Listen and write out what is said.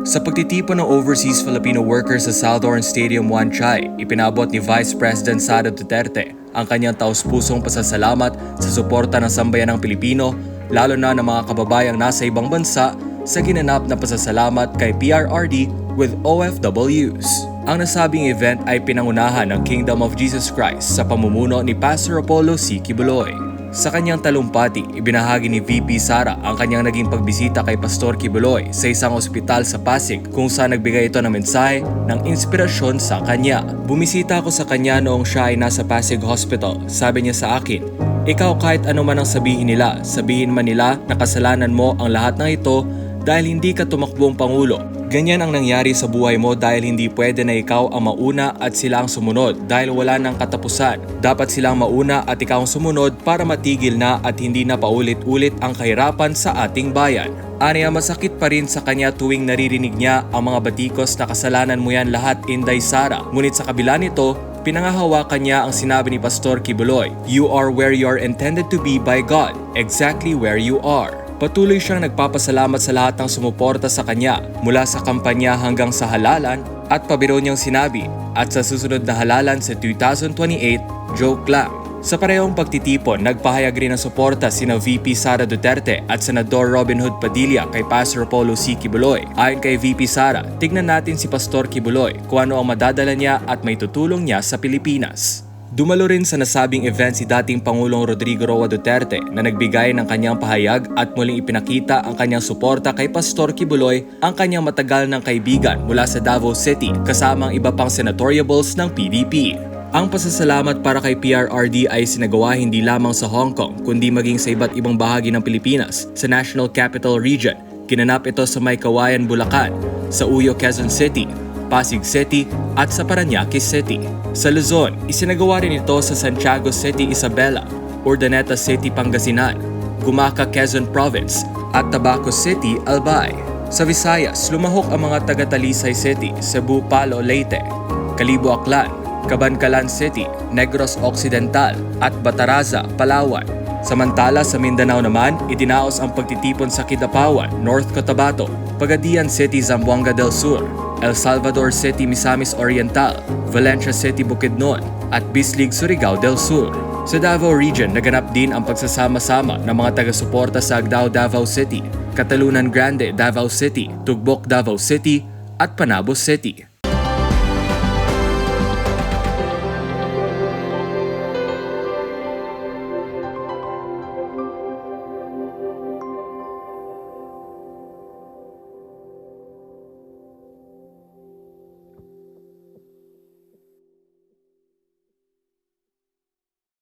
Sa pagtitipon ng overseas Filipino workers sa Salthorn Stadium 1 Chay, ipinabot ni Vice President Sara Duterte ang kanyang taus-pusong pasasalamat sa suporta ng sambayanang Pilipino, lalo na ng mga kababayang nasa ibang bansa sa ginanap na pasasalamat kay PRRD with OFWs. Ang nasabing event ay pinangunahan ng Kingdom of Jesus Christ sa pamumuno ni Pastor Apollo C. Kibuloy. Sa kanyang talumpati, ibinahagi ni VP Sara ang kanyang naging pagbisita kay Pastor Kibuloy sa isang ospital sa Pasig kung saan nagbigay ito ng mensahe ng inspirasyon sa kanya. Bumisita ako sa kanya noong siya ay nasa Pasig Hospital. Sabi niya sa akin, "Ikaw kahit ano man ang sabihin nila, sabihin man nila na kasalanan mo ang lahat ng ito dahil hindi ka tumakbong Pangulo. Ganyan ang nangyari sa buhay mo dahil hindi pwede na ikaw ang mauna at sila ang sumunod dahil wala nang katapusan. Dapat silang mauna at ikaw ang sumunod para matigil na at hindi na paulit-ulit ang kahirapan sa ating bayan." Aniya masakit pa rin sa kanya tuwing naririnig niya ang mga batikos na kasalanan mo yan lahat, Inday Sara. Ngunit sa kabila nito, pinangahawakan niya ang sinabi ni Pastor Kibuloy, "You are where you are intended to be by God, exactly where you are." Patuloy siyang nagpapasalamat sa lahat ng sumuporta sa kanya mula sa kampanya hanggang sa halalan at pabiro niyang sinabi, "At sa susunod na halalan sa 2028, joke lang." Sa parehong pagtitipon, nagpahayag rin ng suporta sina VP Sara Duterte at Senador Robin Hood Padilla kay Pastor Apollo C. Kibuloy. Ayon kay VP Sara, tignan natin si Pastor Kibuloy kung ano ang madadala niya at may tutulong niya sa Pilipinas. Dumalo rin sa nasabing event si dating Pangulong Rodrigo Roa Duterte na nagbigay ng kanyang pahayag at muling ipinakita ang kanyang suporta kay Pastor Kibuloy, ang kanyang matagal ng kaibigan mula sa Davao City kasama ang iba pang senatoriables ng PDP. Ang pasasalamat para kay PRRD ay sinagawa hindi lamang sa Hong Kong kundi maging sa iba't ibang bahagi ng Pilipinas. Sa National Capital Region, ginanap ito sa Maykawayan, Bulacan, sa Uyo, Quezon City, Pasig City at sa Parañaque City. Sa Luzon, isinagawa rin ito sa Santiago City, Isabela, Urdaneta City, Pangasinan, Gumaca, Quezon Province at Tabaco City, Albay. Sa Visayas, lumahok ang mga taga-Talisay City, Cebu, Palo, Leyte, Calibo, Aklan, Cabancalan City, Negros Occidental at Bataraza, Palawan. Samantala sa Mindanao naman, itinaos ang pagtitipon sa Kidapawan, North Cotabato, Pagadian City, Zamboanga del Sur, El Salvador City, Misamis Oriental, Valencia City, Bukidnon at Bislig, Surigao del Sur. Sa Davao Region, naganap din ang pagsasama-sama ng mga taga-suporta sa Agdao, Davao City, Catalunan Grande, Davao City, Tugbok, Davao City at Panabo City.